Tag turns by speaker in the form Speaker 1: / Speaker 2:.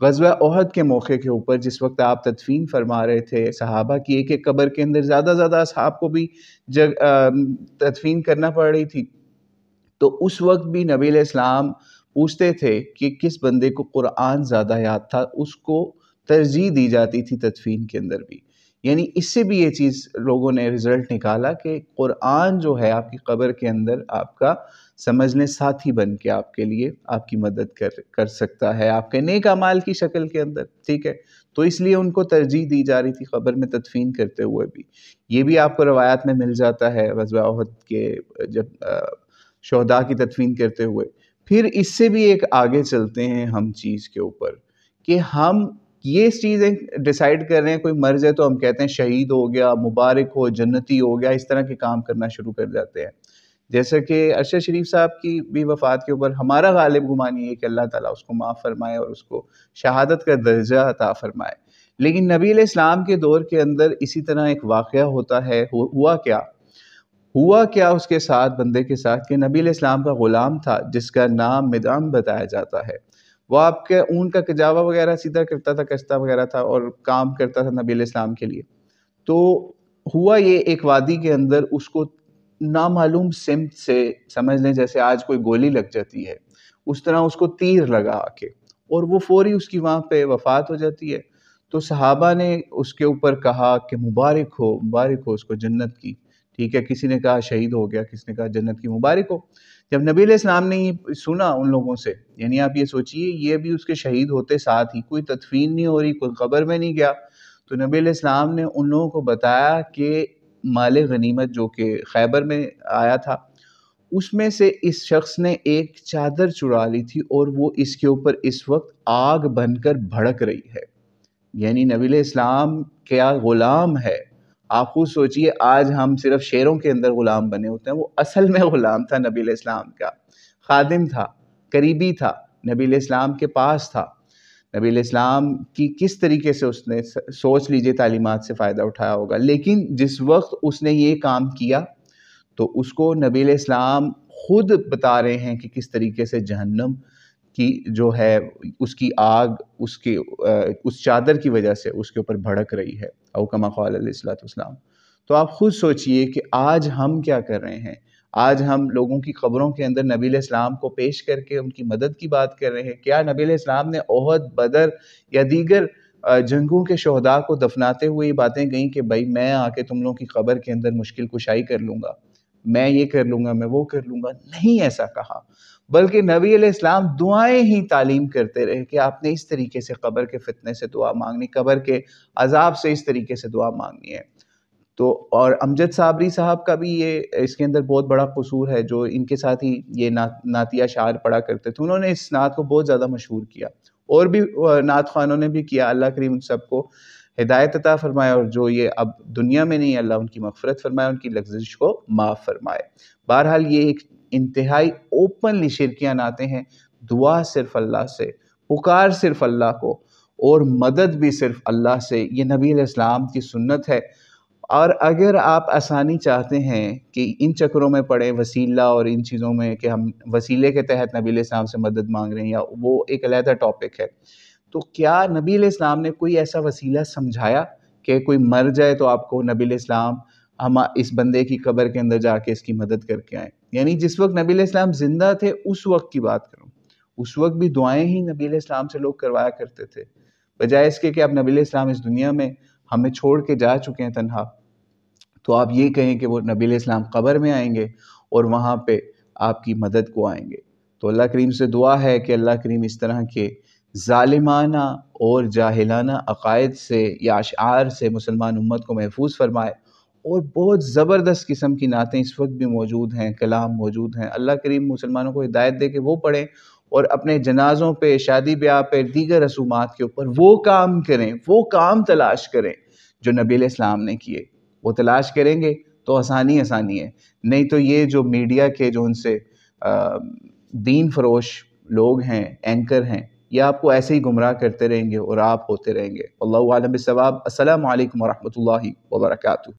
Speaker 1: غزوہ احد کے موقع کے اوپر جس وقت آپ تدفین فرما رہے تھے صحابہ کی، ایک ایک قبر کے اندر زیادہ زیادہ اصحاب کو بھی تدفین کرنا پڑ رہی تھی، تو اس وقت بھی نبی علیہ السلام پوچھتے تھے کہ کس بندے کو قرآن زیادہ یاد تھا، اس کو ترجیح دی جاتی تھی تدفین کے اندر بھی۔ یعنی اس سے بھی یہ چیز لوگوں نے رزلٹ نکالا کہ قرآن جو ہے آپ کی قبر کے اندر آپ کا سمجھ لیں ساتھی بن کے آپ کے لیے آپ کی مدد کر سکتا ہے آپ کے نیک اعمال کی شکل کے اندر، ٹھیک ہے؟ تو اس لیے ان کو ترجیح دی جا رہی تھی قبر میں تدفین کرتے ہوئے بھی۔ یہ بھی آپ کو روایات میں مل جاتا ہے غزوہ احد کے جب شہداء کی تدفین کرتے ہوئے۔ پھر اس سے بھی ایک آگے چلتے ہیں ہم چیز کے اوپر کہ ہم یہ چیزیں ڈیسائیڈ کر رہے ہیں، کوئی مر جائے تو ہم کہتے ہیں شہید ہو گیا، مبارک ہو، جنتی ہو گیا، اس طرح کے کام کرنا شروع کر جاتے ہیں۔ جیسا کہ ارشد شریف صاحب کی بھی وفات کے اوپر ہمارا غالب گمان یہ ہے کہ اللہ تعالیٰ اس کو معاف فرمائے اور اس کو شہادت کا درجہ عطا فرمائے۔ لیکن نبی علیہ السلام کے دور کے اندر اسی طرح ایک واقعہ ہوتا ہے، ہوا کیا اس کے ساتھ بندے کے ساتھ کہ نبی علیہ السلام کا غلام تھا جس کا نام مدعم بتایا جاتا ہے۔ وہ آپ کے اون کا کجاوا وغیرہ سیدھا کرتا تھا، کشتہ وغیرہ تھا اور کام کرتا تھا نبی علیہ السلام کے لیے۔ تو ہوا یہ ایک وادی کے اندر اس کو نامعلوم سمت سے، سمجھ لیں جیسے آج کوئی گولی لگ جاتی ہے اس طرح اس کو تیر لگا آ کے، اور وہ فوری اس کی وہاں پہ وفات ہو جاتی ہے۔ تو صحابہ نے اس کے اوپر کہا کہ مبارک ہو اس کو جنت کی، ٹھیک ہے؟ کسی نے کہا شہید ہو گیا، کسی نے کہا جنت کی، مبارک ہو۔ جب نبی علیہ السلام نے یہ سنا ان لوگوں سے، یعنی آپ یہ سوچئے یہ بھی اس کے شہید ہوتے ساتھ ہی، کوئی تدفین نہیں ہو رہی، کوئی قبر میں نہیں گیا، تو نبی علیہ السلام نے ان لوگوں کو بتایا کہ مال غنیمت جو کہ خیبر میں آیا تھا اس میں سے اس شخص نے ایک چادر چرا لی تھی اور وہ اس کے اوپر اس وقت آگ بن کر بھڑک رہی ہے۔ یعنی نبی علیہ السلام کیا غلام ہے، آپ خود سوچئے آج ہم صرف شعروں کے اندر غلام بنے ہوتے ہیں، وہ اصل میں غلام تھا نبی علیہ السلام کا، خادم تھا، قریبی تھا، نبی علیہ السلام کے پاس تھا۔ نبی علیہ السلام کی کس طریقے سے اس نے سوچ لیجئے تعلیمات سے فائدہ اٹھایا ہوگا، لیکن جس وقت اس نے یہ کام کیا تو اس کو نبی علیہ السلام خود بتا رہے ہیں کہ کس طریقے سے جہنم کی جو ہے اس کی آگ اس چادر کی وجہ سے اس کے اوپر بھڑک رہی ہے، او کما قال علیہ الصلوۃ والسلام۔ تو آپ خود سوچئے کہ آج ہم کیا کر رہے ہیں، آج ہم لوگوں کی قبروں کے اندر نبی علیہ السلام کو پیش کر کے ان کی مدد کی بات کر رہے ہیں۔ کیا نبی علیہ السلام نے احد، بدر یا دیگر جنگوں کے شہداء کو دفناتے ہوئے یہ باتیں کہیں کہ بھائی میں آ کے تم لوگوں کی قبر کے اندر مشکل کشائی کر لوں گا، میں یہ کر لوں گا، میں وہ کر لوں گا؟ نہیں ایسا کہا، بلکہ نبی علیہ السلام دعائیں ہی تعلیم کرتے رہے کہ آپ نے اس طریقے سے قبر کے فتنے سے دعا مانگنی، قبر کے عذاب سے اس طریقے سے دعا مانگنی ہے۔ تو اور امجد صابری صاحب کا بھی یہ اس کے اندر بہت بڑا قصور ہے، جو ان کے ساتھ ہی یہ نعتیہ اشعار پڑھا کرتے تھے، انہوں نے اس نعت کو بہت زیادہ مشہور کیا، اور بھی نعت خوانوں نے بھی کیا۔ اللہ کریم ان سب کو ہدایت عطا فرمائے، اور جو یہ اب دنیا میں نہیں، اللہ ان کی مغفرت فرمائے، ان کی لغزش کو معاف فرمائے۔ بہرحال یہ ایک انتہائی اوپنلی شرکیاں نعتیں ہیں، دعا صرف اللہ سے، پکار صرف اللہ کو، اور مدد بھی صرف اللہ سے، یہ نبی علیہ السلام کی سنت ہے۔ اور اگر آپ آسانی چاہتے ہیں کہ ان چکروں میں پڑیں وسیلہ اور ان چیزوں میں کہ ہم وسیلے کے تحت نبی علیہ السلام سے مدد مانگ رہے ہیں، یا وہ ایک علیحدہ ٹاپک ہے، تو کیا نبی علیہ السلام نے کوئی ایسا وسیلہ سمجھایا کہ کوئی مر جائے تو آپ کو نبی علیہ السلام ہم اس بندے کی قبر کے اندر جا کے اس کی مدد کر کے آئیں؟ یعنی جس وقت نبی علیہ السلام زندہ تھے اس وقت کی بات کروں، اس وقت بھی دعائیں ہی نبی علیہ السلام سے لوگ کروایا کرتے تھے، بجائے اس کے کہ اب نبی علیہ السلام اس دنیا میں ہمیں چھوڑ کے جا چکے ہیں تنہا، تو آپ یہ کہیں کہ وہ نبی علیہ السلام قبر میں آئیں گے اور وہاں پہ آپ کی مدد کو آئیں گے۔ تو اللہ کریم سے دعا ہے کہ اللہ کریم اس طرح کے ظالمانہ اور جاہلانہ عقائد سے یا اشعار سے مسلمان امت کو محفوظ فرمائے۔ اور بہت زبردست قسم کی نعتیں اس وقت بھی موجود ہیں، کلام موجود ہیں، اللہ کریم مسلمانوں کو ہدایت دے کہ وہ پڑھیں اور اپنے جنازوں پہ، شادی بیاہ پہ، دیگر رسومات کے اوپر وہ کام کریں، وہ کام تلاش کریں جو نبی علیہ السلام نے کیے، وہ تلاش کریں گے تو آسانی ہے۔ نہیں تو یہ جو میڈیا کے جو ان سے دین فروش لوگ ہیں، اینکر ہیں، یہ آپ کو ایسے ہی گمراہ کرتے رہیں گے اور آپ ہوتے رہیں گے۔ اللہ عالم بالصواب۔ السلام علیکم ورحمۃ اللہ وبرکاتہ۔